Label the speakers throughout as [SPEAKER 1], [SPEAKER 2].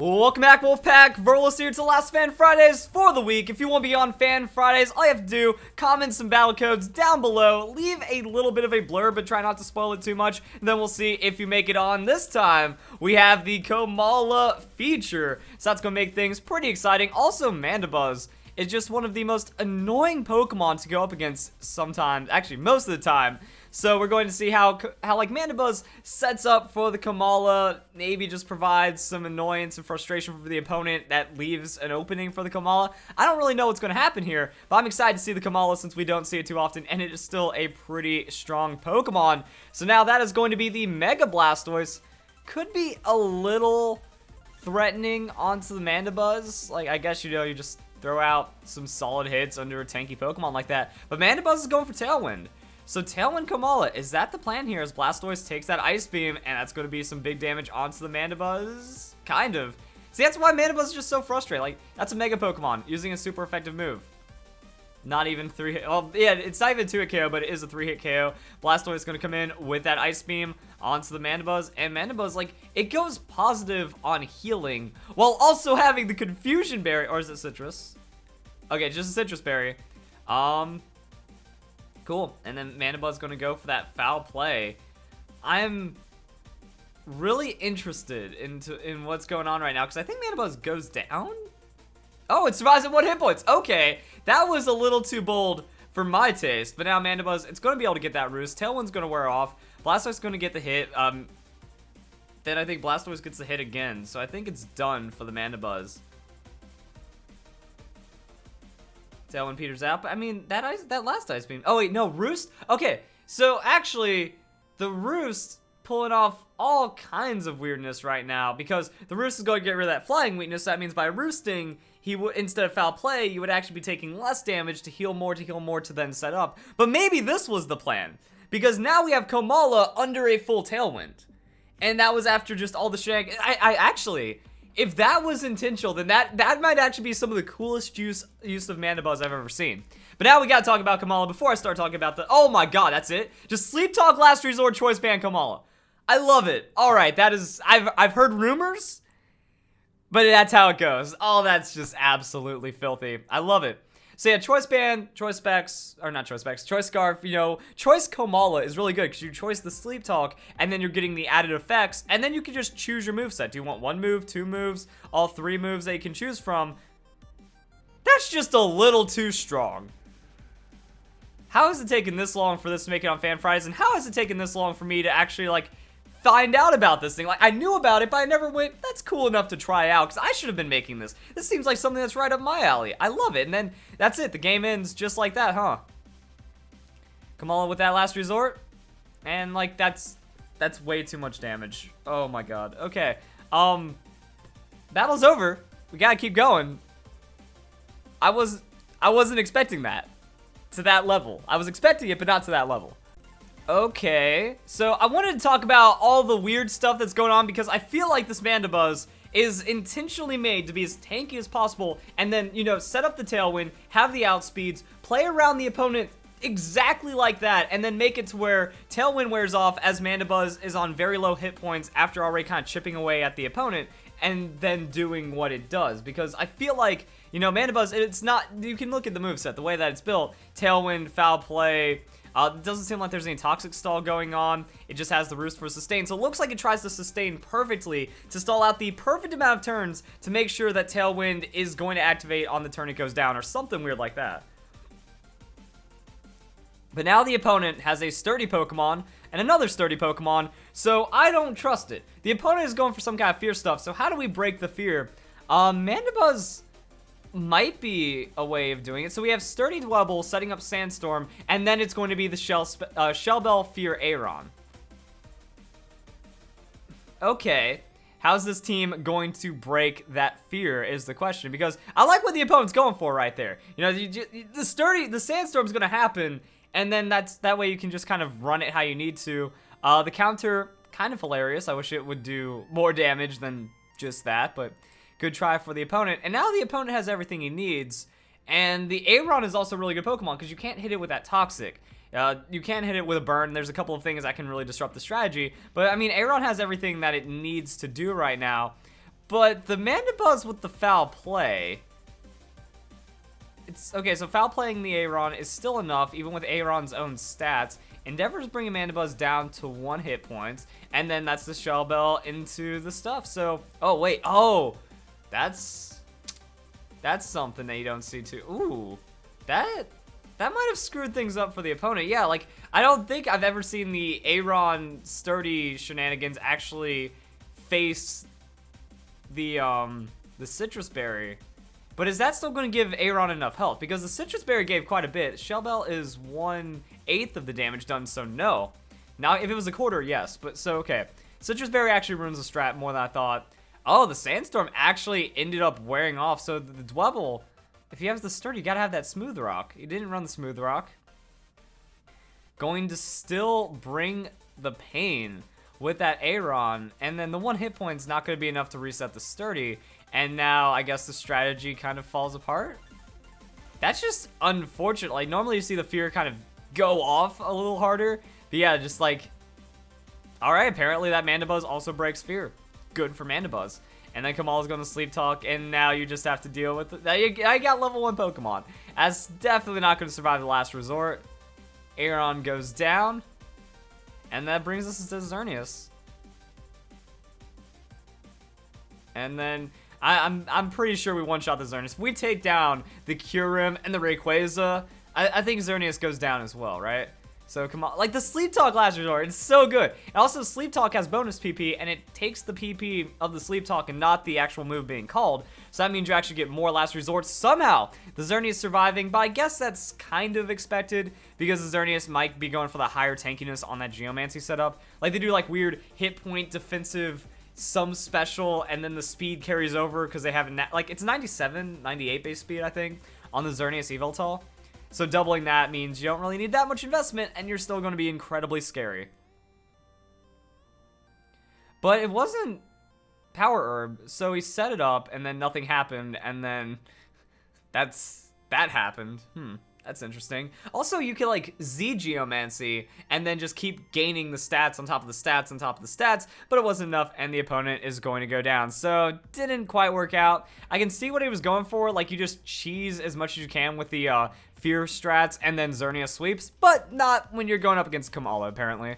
[SPEAKER 1] Welcome back, Wolfpack. Verlis here to the last Fan Fridays for the week. If you want to be on Fan Fridays, all you have to do, comment some battle codes down below, leave a little bit of a blurb, but try not to spoil it too much, and then we'll see if you make it on. This time, we have the Komala feature, so that's going to make things pretty exciting. Also, Mandibuzz is just one of the most annoying Pokemon to go up against sometimes, actually most of the time. So we're going to see how like Mandibuzz sets up for the Komala, maybe just provides some annoyance and frustration for the opponent that leaves an opening for the Komala. I don't really know what's going to happen here, but I'm excited to see the Komala since we don't see it too often, and it is still a pretty strong Pokemon. So now that is going to be the Mega Blastoise. Could be a little threatening onto the Mandibuzz. Like, I guess, you know, you just throw out some solid hits under a tanky Pokemon like that. But Mandibuzz is going for Tailwind. So Tailwind Komala, is that the plan here as Blastoise takes that Ice Beam, and that's going to be some big damage onto the Mandibuzz? Kind of. See, that's why Mandibuzz is just so frustrating. Like, that's a Mega Pokemon using a super effective move. Not even 3-hit. Well, yeah, it's not even 2-hit KO, but it is a 3-hit KO. Blastoise is going to come in with that Ice Beam onto the Mandibuzz, and Mandibuzz, like, it goes positive on healing while also having the Confusion Berry. Or is it Citrus? Okay, just a Citrus Berry. Cool. And then Mandibuzz is going to go for that foul play. I'm really interested in what's going on right now because I think Mandibuzz goes down. Oh, it survives at 1 hit points. Okay, that was a little too bold for my taste. But now Mandibuzz, it's going to be able to get that roost. Tailwind's going to wear off. Blastoise is going to get the hit. Then I think Blastoise gets the hit again. So I think it's done for the Mandibuzz. Tailwind peters out, but I mean, that last Ice Beam. Oh wait, no, Roost? Okay, so actually, the Roost pulling off all kinds of weirdness right now because the Roost is going to get rid of that flying weakness. That means by roosting, he would, instead of foul play, you would actually be taking less damage to heal more to then set up. But maybe this was the plan because now we have Komala under a full Tailwind. And that was after just all the shenanigans. I actually, if that was intentional, then that might actually be some of the coolest use of Mandibuzz I've ever seen. But now we gotta talk about Komala before I start talking about the... Oh my god, that's it? Just Sleep Talk Last Resort Choice Band Komala. I love it. Alright, that is... I've heard rumors, but that's how it goes. Oh, that's just absolutely filthy. I love it. So yeah, Choice Band, Choice Specs, or not Choice Specs, Choice Scarf, you know, Choice Komala is really good because you choice the Sleep Talk, and then you're getting the added effects, and then you can just choose your moveset. Do you want 1 move, 2 moves, all 3 moves that you can choose from? That's just a little too strong. How has it taken this long for this to make it on Fan Fridays, and how has it taken this long for me to actually, like, find out about this thing? Like, I knew about it, but I never went, that's cool enough to try out, because I should have been making this. This seems like something that's right up my alley. I love it, and then that's it. The game ends just like that, huh? Komala with that last resort, and, like, that's way too much damage. Oh my god. Okay, battle's over. We gotta keep going. I wasn't expecting that to that level. I was expecting it, but not to that level. Okay, so I wanted to talk about all the weird stuff that's going on because I feel like this Mandibuzz is intentionally made to be as tanky as possible and then, you know, set up the Tailwind, have the outspeeds, play around the opponent exactly like that, and then make it to where Tailwind wears off as Mandibuzz is on very low hit points after already kind of chipping away at the opponent and then doing what it does. Because I feel like, you know, Mandibuzz, it's not, you can look at the moveset, the way that it's built, Tailwind, Foul Play. It doesn't seem like there's any Toxic Stall going on. It just has the Roost for sustain. So it looks like it tries to sustain perfectly to stall out the perfect amount of turns to make sure that Tailwind is going to activate on the turn it goes down or something weird like that. But now the opponent has a sturdy Pokemon and another sturdy Pokemon, so I don't trust it. The opponent is going for some kind of fear stuff, so how do we break the fear? Mandibuzz might be a way of doing it. So we have Sturdy Dwebble setting up Sandstorm, and then it's going to be the Shell Bell Fear Aeron. Okay, how's this team going to break that fear is the question, because I like what the opponent's going for right there. You know, the Sandstorm's going to happen, and then that way you can just kind of run it how you need to. The counter, kind of hilarious. I wish it would do more damage than just that, but good try for the opponent. And now the opponent has everything he needs. And the Aeron is also a really good Pokemon because you can't hit it with that Toxic. You can hit it with a burn. There's a couple of things that can really disrupt the strategy. But, I mean, Aeron has everything that it needs to do right now. But the Mandibuzz with the foul play... It's okay, so foul playing the Aeron is still enough, even with Aeron's own stats. Endeavor's bringing Mandibuzz down to 1 hit point, and then that's the Shell Bell into the stuff. So, oh wait, oh, that's something that you don't see too. Ooh, that might have screwed things up for the opponent. Yeah, like I don't think I've ever seen the Aeron sturdy shenanigans actually face the Citrus Berry. But is that still going to give Aeron enough health? Because the Citrus Berry gave quite a bit. Shell Bell is 1/8 of the damage done, so no. Now, if it was a quarter, yes. But so, okay. Citrus Berry actually ruins the strat more than I thought. Oh, the Sandstorm actually ended up wearing off. So the Dwebble, if he has the Sturdy, you got to have that Smooth Rock. He didn't run the Smooth Rock. Going to still bring the pain with that Aeron. And then the 1 hit point is not going to be enough to reset the Sturdy. And now, I guess the strategy kind of falls apart. That's just unfortunate. Like, normally you see the fear kind of go off a little harder. But yeah, just like... Alright, apparently that Mandibuzz also breaks fear. Good for Mandibuzz. And then Komala's going to Sleep Talk, and now you just have to deal with it. I got level 1 Pokemon. That's definitely not going to survive the last resort. Aeron goes down. And that brings us to Xerneas. And then... I'm pretty sure we one-shot the Xerneas. If we take down the Kyurem and the Rayquaza, I think Xerneas goes down as well, right? So come on, like the Sleep Talk last resort, it's so good. And also Sleep Talk has bonus PP, and it takes the PP of the Sleep Talk and not the actual move being called. So that means you actually get more last resorts somehow. The Xerneas surviving, but I guess that's kind of expected because the Xerneas might be going for the higher tankiness on that Geomancy setup. Like they do like weird hit point defensive some special, and then the speed carries over because they have like it's 97, 98 base speed, I think, on the Xerneas Evoltal. So doubling that means you don't really need that much investment, and you're still going to be incredibly scary. But it wasn't Power Herb, so he set it up, and then nothing happened, and then that happened. That's interesting. Also, you can like Z Geomancy and then just keep gaining the stats on top of the stats on top of the stats, but it wasn't enough and the opponent is going to go down. So, didn't quite work out. I can see what he was going for, like you just cheese as much as you can with the Fear strats and then Xerneas sweeps, but not when you're going up against Komala, apparently.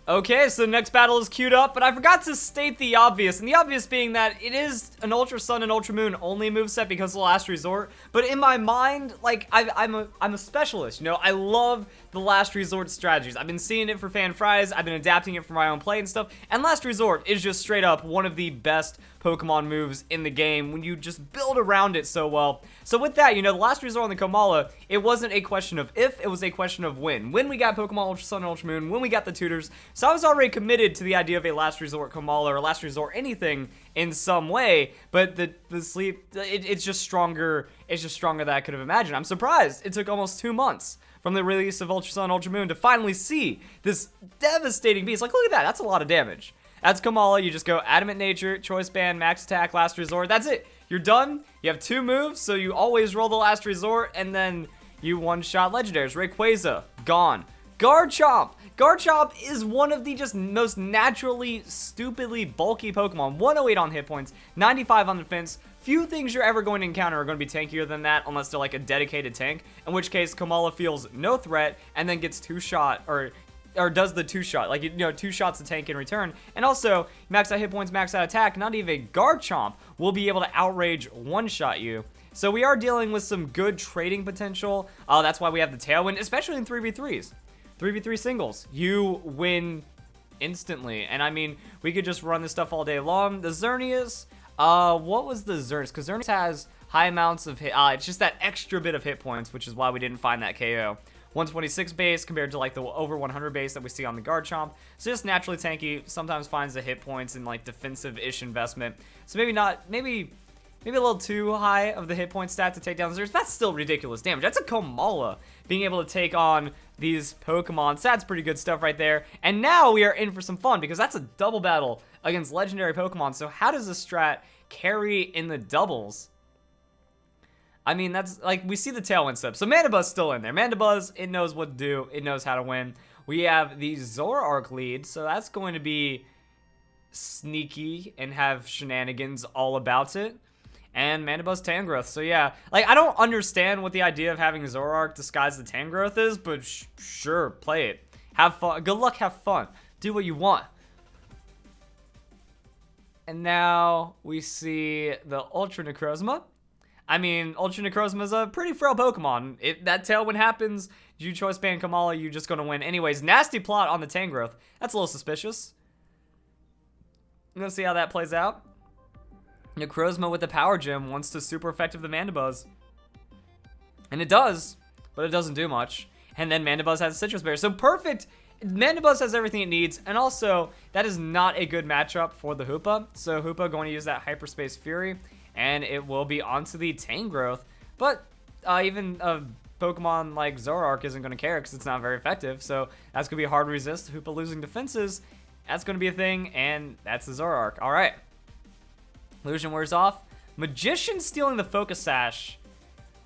[SPEAKER 1] Okay, so the next battle is queued up, but I forgot to state the obvious, and the obvious being that it is an Ultra Sun and Ultra Moon only moveset because of the last resort, but in my mind, like, I'm a specialist, you know? I love the last resort strategies. I've been seeing it for Fan Fries, I've been adapting it for my own play and stuff, and last resort is just straight up one of the best Pokemon moves in the game when you just build around it so well. So with that, you know, the last resort on the Komala, it wasn't a question of if, it was a question of when. When we got Pokemon Ultra Sun and Ultra Moon, when we got the tutors. So I was already committed to the idea of a last resort Komala or last resort anything in some way, but the sleep, it's just stronger. It's just stronger than I could have imagined. I'm surprised it took almost 2 months from the release of Ultra Sun, Ultra Moon to finally see this devastating beast. Like, look at that. That's a lot of damage. That's Komala. You just go Adamant Nature, Choice Band, Max Attack, Last Resort. That's it. You're done. You have 2 moves, so you always roll the Last Resort, and then you one-shot Legendaries. Rayquaza, gone. Garchomp. Garchomp is one of the just most naturally, stupidly bulky Pokemon. 108 on hit points, 95 on defense. Few things you're ever going to encounter are going to be tankier than that unless they're like a dedicated tank, in which case Komala feels no threat and then gets 2-shot, or does the 2-shot, like, you know, 2 shots to tank in return. And also, max out hit points, max out attack, not even Garchomp will be able to outrage 1-shot you. So we are dealing with some good trading potential. That's why we have the Tailwind, especially in 3v3s. 3v3 singles, you win instantly. And I mean, we could just run this stuff all day long. The Xerneas, what was the Xerneas? Because Xerneas has high amounts of hit, it's just that extra bit of hit points, which is why we didn't find that KO. 126 base compared to like the over 100 base that we see on the Garchomp. So just naturally tanky, sometimes finds the hit points and like defensive-ish investment. So maybe not, maybe a little too high of the hit point stat to take down the Xerneas. That's still ridiculous damage. That's a Komala being able to take on these Pokemon. So that's pretty good stuff right there. And now we are in for some fun because that's a double battle against legendary Pokemon. So how does this strat carry in the doubles? I mean, that's, like, we see the Tailwind step. So Mandibuzz still in there. Mandibuzz, it knows what to do. It knows how to win. We have the Zoroark lead, so that's going to be sneaky and have shenanigans all about it. And Mandibuzz Tangrowth. So yeah, like, I don't understand what the idea of having Zoroark disguise the Tangrowth is, but sure, play it. Have fun. Good luck, have fun. Do what you want. And now we see the Ultra Necrozma. I mean, Ultra Necrozma is a pretty frail Pokemon. If that Tailwind happens, you choice ban Komala, you're just going to win. Anyways, nasty plot on the Tangrowth. That's a little suspicious. I'm going to see how that plays out. Necrozma with the Power Gem wants to super effective the Mandibuzz. And it does, but it doesn't do much. And then Mandibuzz has a Citrus Berry. So perfect. Mandibuzz has everything it needs. And also, that is not a good matchup for the Hoopa. So Hoopa going to use that Hyperspace Fury. And it will be onto the Tangrowth. But even a Pokemon like Zoroark isn't going to care because it's not very effective. So that's going to be hard to resist. Hoopa losing defenses. That's going to be a thing. And that's the Zoroark. All right. Illusion wears off. Magician stealing the Focus Sash.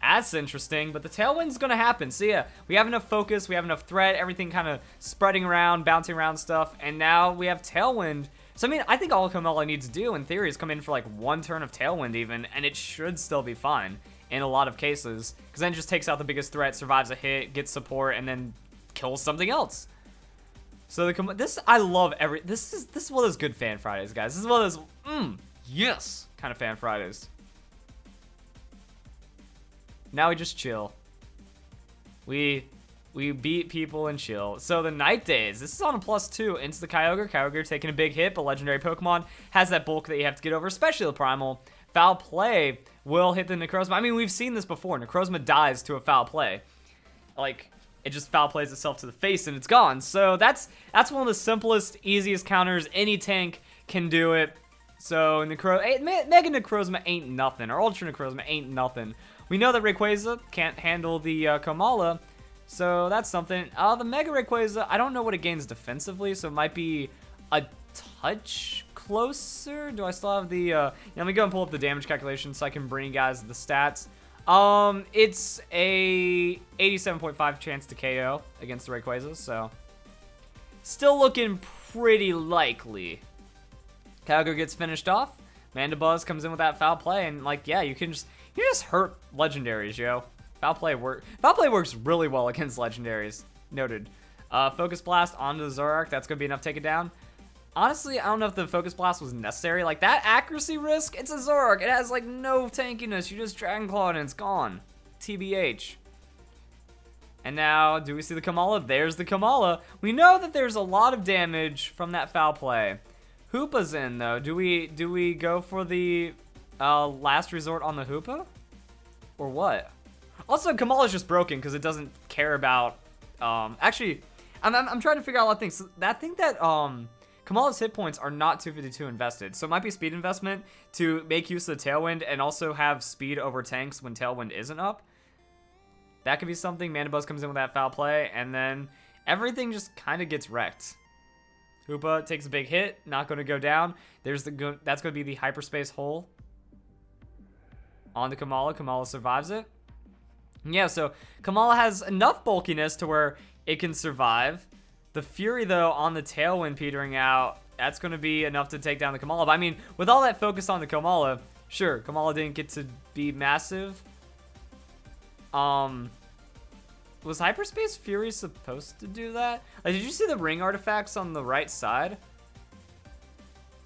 [SPEAKER 1] That's interesting, but the Tailwind's gonna happen. So yeah, we have enough focus, we have enough threat, everything kind of spreading around, bouncing around stuff, and now we have Tailwind. So I mean, I think all Komala needs to do, in theory, is come in for like one turn of Tailwind even, and it should still be fine in a lot of cases, because then it just takes out the biggest threat, survives a hit, gets support, and then kills something else. So this, I love this is one of those good Fan Fridays, guys. This is one of those, yes, kind of Fan Fridays. Now we just chill. We beat people and chill. So the Night Days, this is on a +2 into the Kyogre. Kyogre taking a big hit, but legendary Pokemon has that bulk that you have to get over, especially the Primal. Foul Play will hit the Necrozma. I mean, we've seen this before. Necrozma dies to a Foul Play. Like, it just Foul Plays itself to the face and it's gone. So that's one of the simplest, easiest counters. Any tank can do it. So Mega Necrozma ain't nothing, or Ultra Necrozma ain't nothing. We know that Rayquaza can't handle the Komala, so that's something. The Mega Rayquaza, I don't know what it gains defensively, so it might be a touch closer. Do I still have the, let me go and pull up the damage calculation so I can bring you guys the stats. It's a 87.5 chance to KO against the Rayquaza, so still looking pretty likely. Kyogre gets finished off. Mandibuzz comes in with that Foul Play, and like, yeah, you just hurt legendaries, yo. Foul Play works really well against legendaries. Noted. Focus Blast onto the Zoroark. That's gonna be enough to take it down. Honestly, I don't know if the Focus Blast was necessary. Like, that accuracy risk, it's a Zoroark. It has like no tankiness. You just Dragon Claw and it's gone. TBH. And now, do we see the Komala? There's the Komala. We know that there's a lot of damage from that Foul Play. Hoopa's in though. Do we go for the last resort on the Hoopa? Or what? Also, Komala's just broken because it doesn't care about actually, I'm trying to figure out a lot of things. So I think that Komala's hit points are not 252 invested. So it might be speed investment to make use of the Tailwind and also have speed over tanks when Tailwind isn't up. That could be something. Mandibuzz comes in with that Foul Play, and then everything just kind of gets wrecked. Hoopa takes a big hit, not going to go down. That's going to be the Hyperspace Hole on the Komala. Komala survives it. Yeah, so Komala has enough bulkiness to where it can survive. The Fury, though, on the Tailwind petering out, that's going to be enough to take down the Komala. But I mean, with all that focus on the Komala, sure, Komala didn't get to be massive. Was Hyperspace Fury supposed to do that? Like, did you see the ring artifacts on the right side?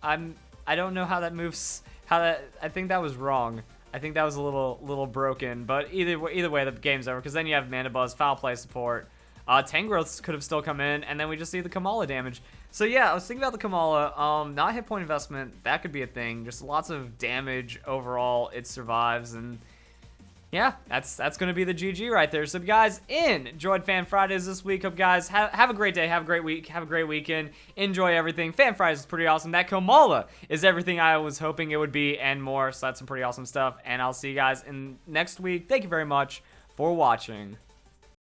[SPEAKER 1] I don't know how that moves. I think that was wrong. I think that was a little broken. But either way, the game's over because then you have Mandibuzz, Foul Play support. Tangrowths could have still come in, and then we just see the Komala damage. So yeah, I was thinking about the Komala. Not hit point investment. That could be a thing. Just lots of damage overall. It survives and. Yeah, that's going to be the GG right there. So, guys, enjoyed Fan Fridays this week. Hope, guys, have a great day. Have a great week. Have a great weekend. Enjoy everything. Fan Fridays is pretty awesome. That Komala is everything I was hoping it would be and more. So, that's some pretty awesome stuff. And I'll see you guys in next week. Thank you very much for watching.